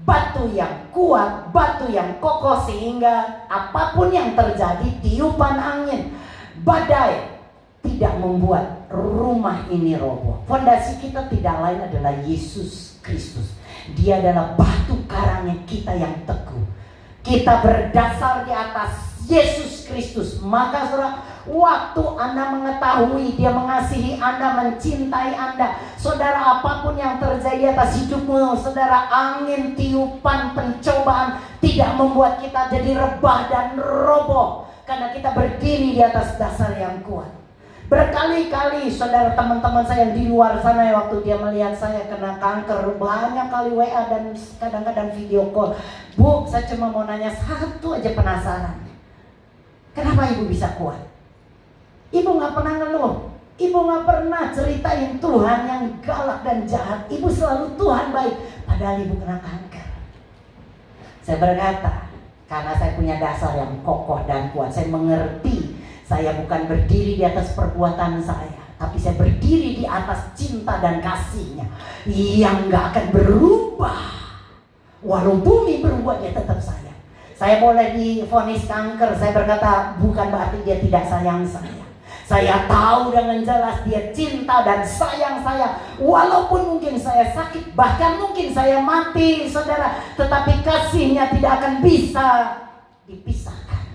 batu yang kuat, batu yang kokoh, sehingga apapun yang terjadi, tiupan angin, badai, tidak membuat rumah ini roboh. Fondasi kita tidak lain adalah Yesus Kristus. Dia adalah batu karangnya kita yang teguh. Kita berdasar di atas Yesus Kristus. Maka saudara, waktu Anda mengetahui Dia mengasihi Anda, mencintai Anda, saudara, apapun yang terjadi atas hidupmu, saudara, angin, tiupan, pencobaan tidak membuat kita jadi rebah dan roboh, karena kita berdiri di atas dasar yang kuat. Berkali-kali saudara, teman-teman saya yang di luar sana ya, waktu dia melihat saya kena kanker, banyak kali WA dan kadang-kadang video call. Bu, saya cuma mau nanya satu aja, penasaran. Kenapa ibu bisa kuat? Ibu gak pernah ngeluh. Ibu gak pernah ceritain Tuhan yang galak dan jahat. Ibu selalu Tuhan baik, padahal ibu kena kanker. Saya berkata, karena saya punya dasar yang kokoh dan kuat, saya mengerti. Saya bukan berdiri di atas perbuatan saya, tapi saya berdiri di atas cinta dan kasih-Nya yang gak akan berubah. Walau bumi berubah, Dia tetap sayang. Saya boleh divonis kanker, saya berkata bukan berarti Dia tidak sayang saya. Saya tahu dengan jelas dia cinta dan sayang saya. Walaupun mungkin saya sakit, bahkan mungkin saya mati, saudara, tetapi kasihnya tidak akan bisa dipisahkan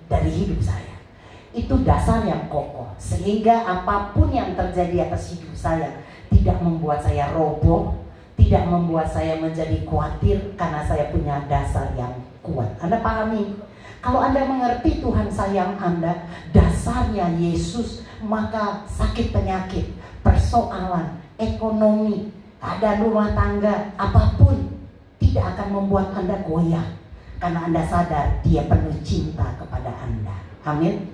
dari hidup saya. Itu dasar yang kokoh, sehingga apapun yang terjadi atas hidup saya tidak membuat saya roboh, tidak membuat saya menjadi khawatir, karena saya punya dasar yang kuat. Anda pahami? Kalau Anda mengerti Tuhan sayang Anda, dasarnya Yesus, maka sakit penyakit, persoalan, ekonomi, keadaan rumah tangga, apapun tidak akan membuat Anda goyah, karena Anda sadar dia penuh cinta kepada Anda. Amin.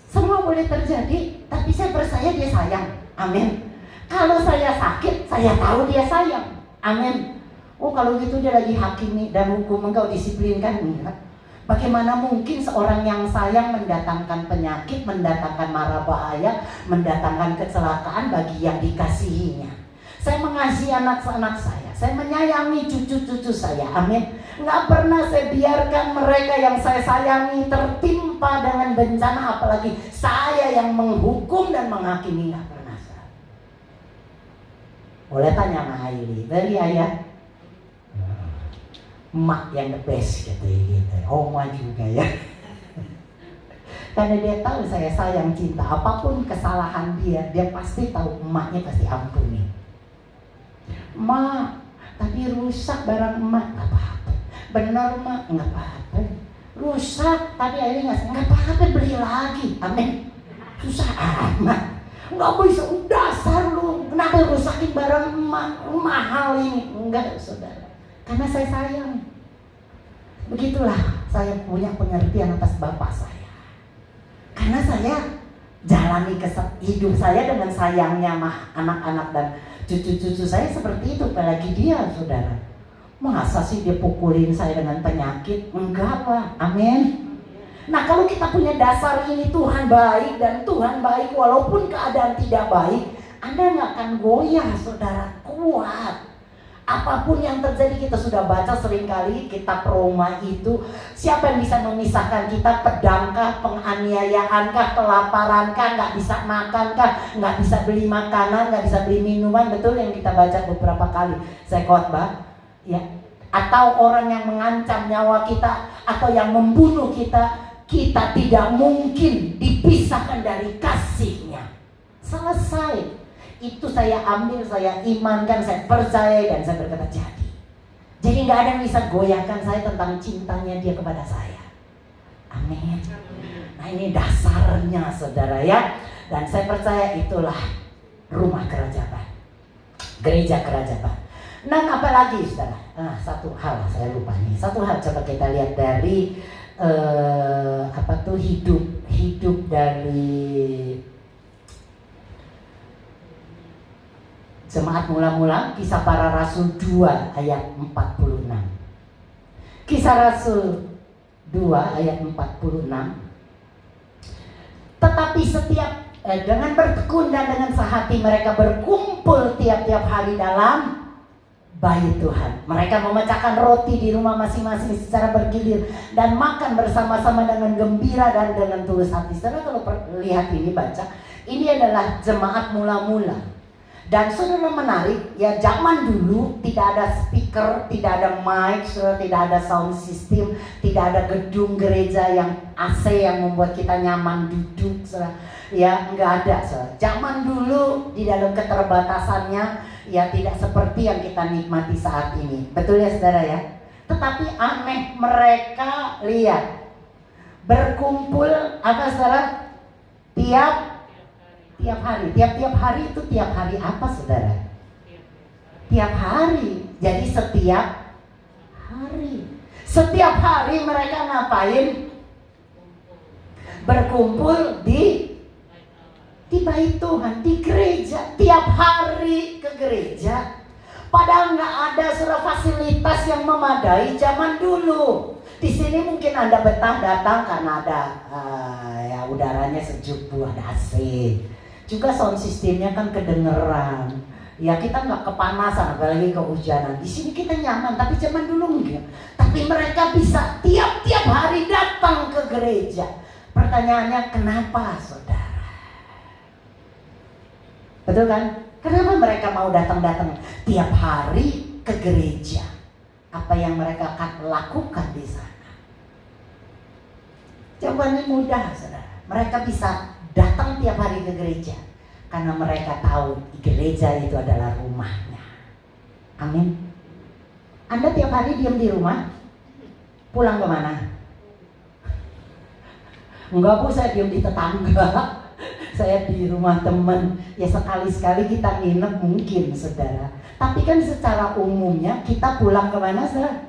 Semua boleh terjadi, tapi saya percaya dia sayang. Amin. Kalau saya sakit, saya tahu dia sayang. Amin. Oh, kalau gitu dia lagi hakimi dan hukum, engkau disiplinkan. Enggak. Bagaimana mungkin seorang yang sayang mendatangkan penyakit, mendatangkan mara bahaya, mendatangkan kecelakaan bagi yang dikasihinya. Saya mengasihi anak-anak saya menyayangi cucu-cucu saya. Amin. Nggak pernah saya biarkan mereka yang saya sayangi tertimpa dengan bencana, apalagi saya yang menghukum dan menghakimi. Nggak pernah. Boleh tanya sama Aili, dari ayah? Mak yang the best gitu. Oma juga ya. Karena dia tahu saya sayang, cinta. Apapun kesalahan dia pasti tahu emaknya pasti ampuni. Ma, tadi rusak barang emak. Gak apa-apa. Benar mak, gak apa-apa. Rusak, tadi akhirnya gak apa-apa, beli lagi. Amin. Susah amat. Gak bisa, dasar lu. Kenapa rusakin barang emak? Mahal ini. Enggak, saudara. Karena saya sayang. Begitulah saya punya pengertian atas bapak saya. Karena saya jalani hidup saya dengan sayangnya anak-anak dan cucu-cucu saya seperti itu. Apalagi dia, saudara. Masa sih dia pukulin saya dengan penyakit? Enggak lah. Amin. Nah, kalau kita punya dasar ini, Tuhan baik dan Tuhan baik walaupun keadaan tidak baik, Anda nggak akan goyah, saudara. Kuat. Apapun yang terjadi, kita sudah baca seringkali kitab Roma itu. Siapa yang bisa memisahkan kita? Pedangkah, penganiayaankah, kelaparankah, nggak bisa makankah, nggak bisa beli makanan, nggak bisa beli minuman. Betul yang kita baca beberapa kali. Saya khotbah, ya. Atau orang yang mengancam nyawa kita, atau yang membunuh kita, kita tidak mungkin dipisahkan dari kasihnya. Selesai. Itu saya ambil, saya imankan, saya percaya, dan saya berkata jadi. Jadi gak ada yang bisa goyahkan saya tentang cintanya dia kepada saya. Amin. Nah, ini dasarnya, saudara ya. Dan saya percaya itulah rumah kerajaan, gereja kerajaan. Nah, apa lagi, saudara? Satu hal saya lupa nih. Satu hal coba kita lihat dari hidup dari Jemaat Mula-Mula, Kisah Para Rasul 2 ayat 46. Kisah Rasul 2 ayat 46. Tetapi setiap dengan bertekun dan dengan sehati mereka berkumpul tiap-tiap hari dalam bait Tuhan. Mereka memecahkan roti di rumah masing-masing secara bergilir dan makan bersama-sama dengan gembira dan dengan tulus hati. Saudara kalau lihat ini, baca, ini adalah jemaat mula-mula. Dan saudara menarik, ya zaman dulu tidak ada speaker, tidak ada mic, saudara, tidak ada sound system, tidak ada gedung gereja yang AC yang membuat kita nyaman duduk, saudara. Ya nggak ada, saudara. Zaman dulu di dalam keterbatasannya, ya tidak seperti yang kita nikmati saat ini. Betul ya, saudara ya? Tetapi aneh, mereka lihat berkumpul apa, saudara? Tiap hari. Tiap hari itu tiap hari apa, saudara? Tiap hari. Jadi setiap hari. Setiap hari mereka ngapain? Berkumpul di bait Tuhan, di gereja. Tiap hari ke gereja. Padahal nggak ada fasilitas yang memadai zaman dulu. Di sini mungkin Anda betah datang karena ada ya udaranya sejuk, ada AC. Juga sound sistemnya kan kedengeran. Ya kita nggak kepanasan, apalagi kehujanan. Di sini kita nyaman, tapi zaman dulu enggak. Tapi mereka bisa tiap-tiap hari datang ke gereja. Pertanyaannya kenapa, saudara? Betul kan? Kenapa mereka mau datang-datang tiap hari ke gereja? Apa yang mereka akan lakukan di sana? Jawabannya mudah, saudara. Mereka bisa datang tiap hari ke gereja karena mereka tahu gereja itu adalah rumahnya. Amin. Anda tiap hari diam di rumah, pulang kemana? Enggak Bu, saya diam di tetangga. Saya di rumah teman. Ya sekali-sekali kita nginep mungkin, saudara. Tapi kan secara umumnya kita pulang kemana, saudara?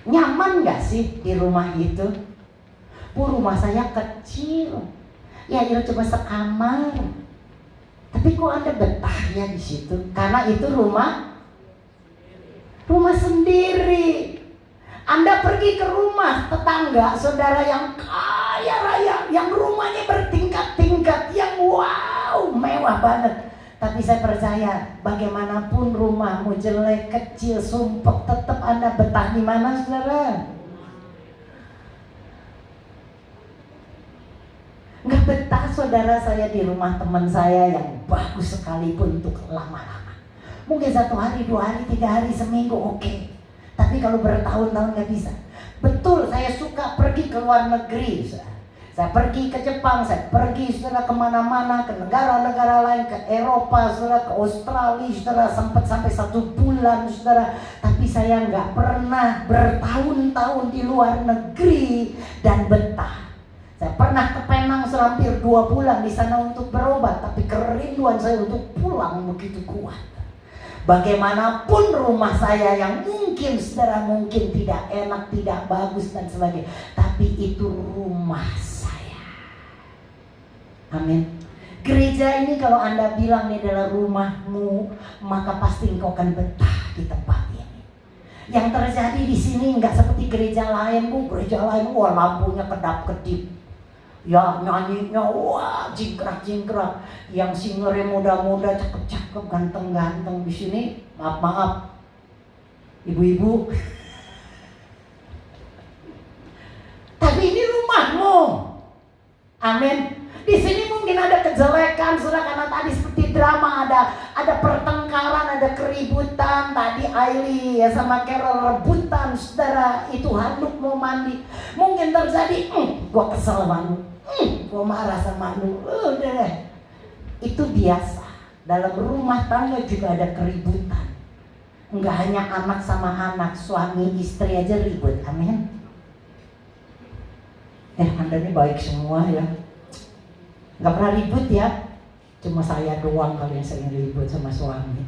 Nyaman gak sih di rumah itu? Bu, rumah saya kecil. Ya cuma sekamar. Tapi kok Anda betah ya di situ? Karena itu rumah sendiri. Anda pergi ke rumah tetangga saudara yang kaya raya, yang rumahnya bertingkat-tingkat, yang wow, mewah banget. Tapi saya percaya bagaimanapun rumahmu jelek, kecil, sumpek, tetap Anda betah di mana, saudara? Nggak betah, saudara, saya di rumah teman saya yang bagus sekalipun untuk lama-lama. Mungkin 1 hari, 2 hari, 3 hari, seminggu oke. Tapi kalau bertahun-tahun nggak bisa. Betul, saya suka pergi ke luar negeri. Saya pergi ke Jepang, saya pergi saudara kemana-mana, ke negara-negara lain, ke Eropa, saudara, ke Australia, saudara, sempat sampai 1 bulan, saudara. Tapi saya nggak pernah bertahun-tahun di luar negeri dan betah. Saya pernah ke Penang hampir 2 bulan di sana untuk berobat, tapi kerinduan saya untuk pulang begitu kuat. Bagaimanapun rumah saya yang mungkin saudara mungkin tidak enak, tidak bagus dan sebagainya, tapi itu rumah saya. Amin. Gereja ini kalau Anda bilang ini adalah rumahmu, maka pasti engkau akan betah di tempat ini. Yang terjadi di sini nggak seperti gereja lain, Bu. Gereja lain, wah lampunya kedap-kedip. Ya nyanyinya wah jingkrak-jingkrak. Yang singernya muda-muda, cakep-cakep, ganteng-ganteng. Di sini maaf-maaf ibu-ibu. Tapi ini rumahmu. Amin. Di sini mungkin ada kejelekan, saudara, karena tadi seperti drama ada pertengkaran, ada keributan. Tadi Aili ya sama Carol rebutan, saudara. Itu handuk mau mandi. Mungkin terjadi, gua kesel sama lu, gua marah sama lu. Udah deh. Itu biasa. Dalam rumah tangga juga ada keributan. Enggak hanya anak sama anak, suami istri aja ribut. Amin. Anda ini baik semua ya. Gak pernah ribut ya. Cuma saya doang kali yang sering ribut sama suami.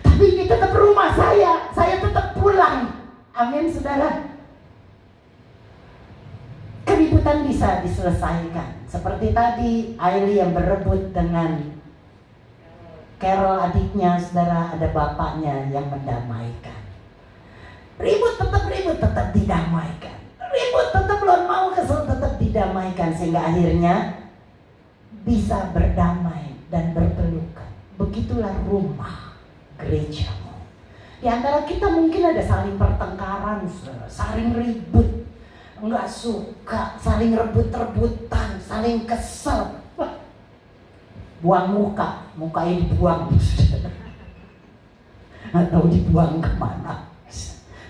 Tapi ini tetap rumah saya tetap pulang. Amin, saudara. Keributan bisa diselesaikan. Seperti tadi Aili yang berebut dengan Carol adiknya, saudara, ada bapaknya yang mendamaikan. Ribut tetap didamaikan. Ribut tetap belum mau, kesel tetap didamaikan, sehingga akhirnya bisa berdamai dan berpelukan. Begitulah rumah gerejamu. Di antara kita mungkin ada saling pertengkaran, saling ribut, enggak suka, saling rebut-rebutan, saling kesel. Buang mukanya dibuang. Nggak tahu dibuang kemana.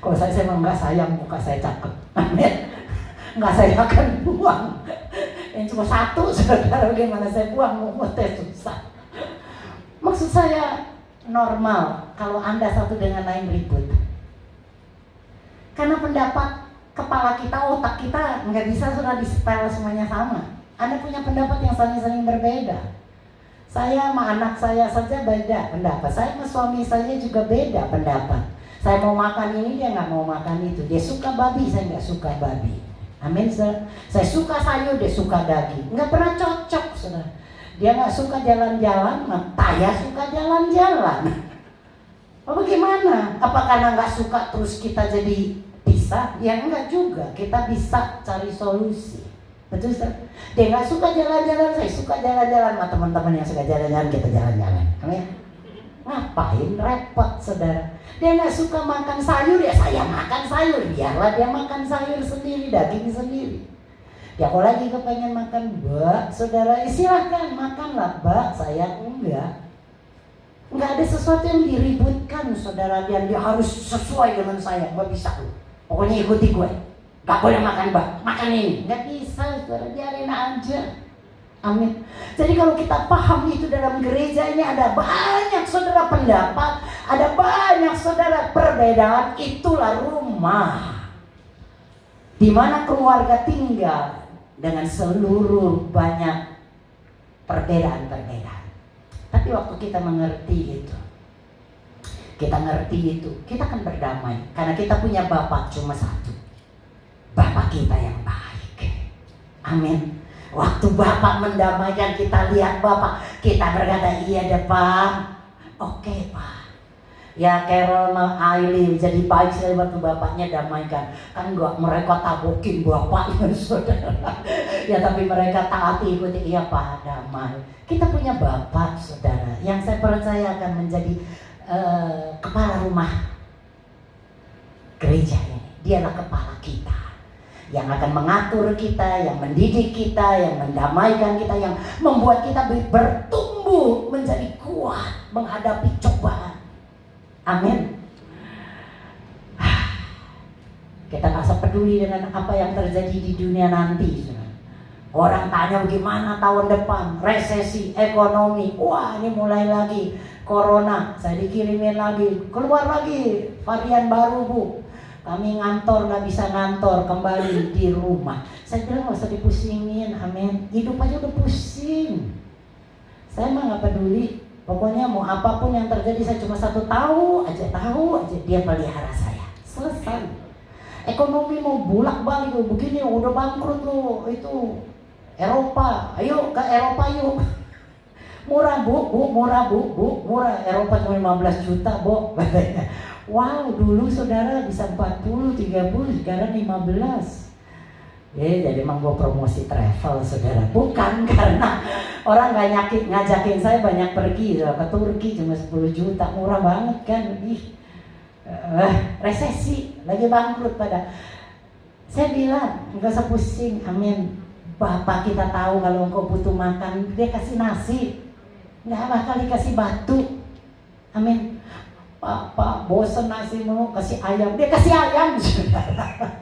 Kalau saya memang nggak sayang muka saya cakep, amin. Nggak saya akan buang. Yang cuma 1, saudara, bagaimana saya buang, mau tes susah. Maksud saya normal kalau Anda satu dengan lain ribut. Karena pendapat kepala kita, otak kita nggak bisa sudah disetel semuanya sama. Anda punya pendapat yang saling berbeda. Saya sama anak saya saja beda pendapat. Saya sama suami saya juga beda pendapat. Saya mau makan ini, dia nggak mau makan itu. Dia suka babi, saya nggak suka babi. Amin, saudara. Saya suka sayur, dia suka daging. Nggak pernah cocok, saudara. Dia nggak suka jalan-jalan, saya suka jalan-jalan. Oh, bagaimana? Apa karena nggak suka terus kita jadi pisah? Ya enggak juga. Kita bisa cari solusi. Betul, saudara? Dia nggak suka jalan-jalan, saya suka jalan-jalan. Sama teman-teman yang suka jalan-jalan, kita jalan-jalan. Amin. Ngapain repot, saudara? Dia nggak suka makan sayur, ya saya makan sayur. Biarlah dia makan sayur sendiri, daging sendiri. Ya kalau lagi kepengen makan bak, saudara, silahkan makanlah bak, saya enggak. Enggak ada sesuatu yang diributkan, saudara, dan dia harus sesuai dengan saya. Enggak bisa loh. Pokoknya ikuti gue. Gak boleh makan bak, makan ini. Enggak bisa, saudara, biarin aja. Amin. Jadi kalau kita paham itu dalam gereja ini ada banyak saudara pendapat, ada banyak saudara perbedaan, itulah rumah di mana keluarga tinggal dengan seluruh banyak perbedaan-perbedaan. Tapi waktu kita mengerti itu, kita akan berdamai karena kita punya Bapa cuma satu, Bapa kita yang baik. Amin. Waktu Bapak mendamaikan, kita lihat Bapak, kita berkata, iya deh Pak, oke Pak. Ya Carol Aili jadi baik sekali waktu Bapaknya damaikan. Kan enggak mereka tabokin Bapaknya saudara. Ya tapi mereka taati ikuti, iya Pak, damai. Kita punya Bapak saudara, yang saya percaya akan menjadi kepala rumah gereja ini. Dialah kepala kita, yang akan mengatur kita, yang mendidik kita, yang mendamaikan kita, yang membuat kita bertumbuh menjadi kuat menghadapi cobaan. Amin. Kita tak usah peduli dengan apa yang terjadi di dunia nanti. Orang tanya bagaimana tahun depan, resesi, ekonomi. Wah, ini mulai lagi corona, saya dikirimin lagi, keluar lagi varian baru Bu. Kami ngantor, gak bisa ngantor, kembali di rumah. Saya bilang gak usah dipusingin, amin. Hidup aja udah pusing. Saya mah gak peduli. Pokoknya mau apapun yang terjadi, saya cuma tahu aja dia pelihara saya. Selesai. Ekonomi mau bulak-balik, begini udah bangkrut loh. Itu Eropa, ayo ke Eropa yuk. Murah Bu, murah Bu, murah. Eropa cuma 15 juta Bu. Wow, dulu saudara bisa 40, 30, sekarang 15. Jadi emang gue promosi travel saudara. Bukan karena orang gak ngajakin saya banyak pergi ke Turki cuma 10 juta. Murah banget kan. Resesi, lagi bangkrut pada. Saya bilang, gak usah pusing, amin. Bapak kita tahu kalau engkau butuh makan, dia kasih nasi. Gak bakal dikasih batu. Amin. Pak, bosan nasi mau kasih ayam, dia kasih ayam saudara.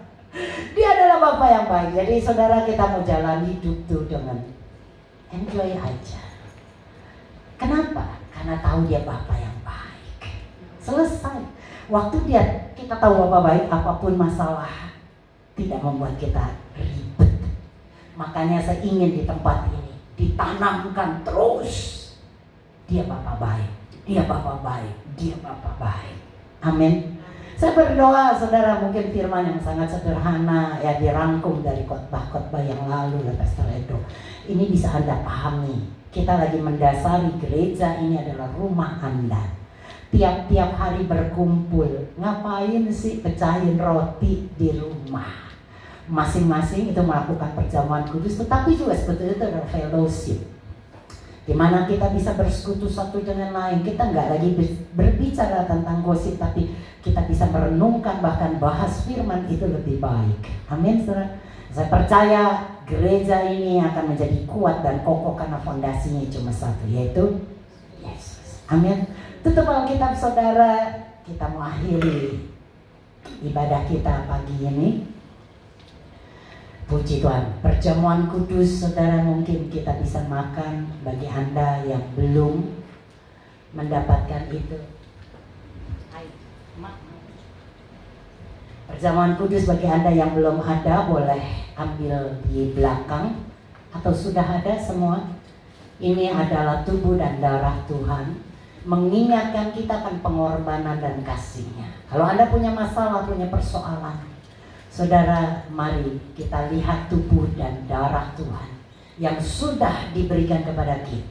Dia adalah Bapak yang baik. Jadi saudara, kita mau jalan hidup tuh dengan enjoy aja. Kenapa? Karena tahu dia Bapak yang baik. Selesai. Waktu kita tahu Bapak baik, apapun masalah tidak membuat kita ribet. Makanya saya ingin di tempat ini ditanamkan terus, dia Bapak baik, dia Bapak baik, dia Bapak baik. Amin. Saya berdoa saudara, mungkin firman yang sangat sederhana ya dirangkum dari khotbah-khotbah yang lalu ya Pastor Edo. Ini bisa Anda pahami. Kita lagi mendasari gereja ini adalah rumah Anda. Tiap-tiap hari berkumpul. Ngapain sih pecahin roti di rumah? Masing-masing itu melakukan perjamuan kudus, tetapi juga sebetulnya itu adalah fellowship, di mana kita bisa bersekutu satu dengan lain. Kita nggak lagi berbicara tentang gosip, tapi kita bisa merenungkan, bahkan bahas firman itu lebih baik. Amin, saudara. Saya percaya gereja ini akan menjadi kuat dan kokoh karena fondasinya cuma satu, yaitu Yesus. Amin. Tutup Alkitab saudara, kita mau akhiri ibadah kita pagi ini. Puji Tuhan, perjamuan kudus saudara mungkin kita bisa makan. Bagi Anda yang belum mendapatkan itu, perjamuan kudus bagi Anda yang belum ada, boleh ambil di belakang. Atau sudah ada semua. Ini adalah tubuh dan darah Tuhan, mengingatkan kita akan pengorbanan dan kasih-Nya. Kalau Anda punya masalah, punya persoalan, saudara, mari kita lihat tubuh dan darah Tuhan yang sudah diberikan kepada kita.